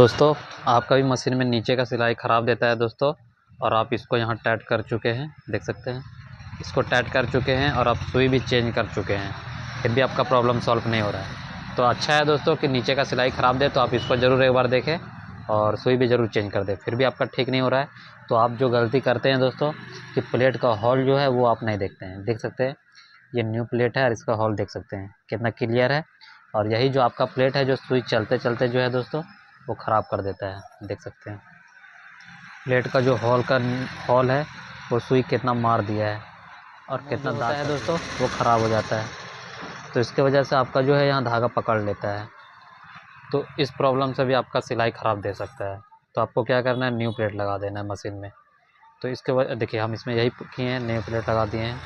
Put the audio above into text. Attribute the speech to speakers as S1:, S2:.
S1: दोस्तों, आपका भी मशीन में नीचे का सिलाई ख़राब देता है दोस्तों, और आप इसको यहाँ टाइट कर चुके हैं, देख सकते हैं। इसको टाइट कर चुके हैं और आप सुई भी चेंज कर चुके हैं, फिर भी आपका प्रॉब्लम सॉल्व नहीं हो रहा है। तो अच्छा है दोस्तों कि नीचे का सिलाई ख़राब दे तो आप इसको ज़रूर एक बार देखें और सुई भी ज़रूर चेंज कर दें, फिर भी आपका ठीक नहीं हो रहा है। तो आप जो गलती करते हैं दोस्तों कि प्लेट का हॉल जो है वो आप नहीं देखते हैं। देख सकते हैं, ये न्यू प्लेट है और इसका हॉल देख सकते हैं कितना क्लियर है। और यही जो आपका प्लेट है जो सुई चलते चलते जो है दोस्तों वो ख़राब कर देता है। देख सकते हैं प्लेट का जो हॉल है वो सुई कितना मार दिया है और कितना दाग है दोस्तों, वो ख़राब हो जाता है। तो इसके वजह से आपका जो है यहाँ धागा पकड़ लेता है, तो इस प्रॉब्लम से भी आपका सिलाई ख़राब दे सकता है। तो आपको क्या करना है, न्यू प्लेट लगा देना है मशीन में। तो इसके वजह देखिए हम इसमें यही किए हैं, न्यू प्लेट लगा दिए हैं।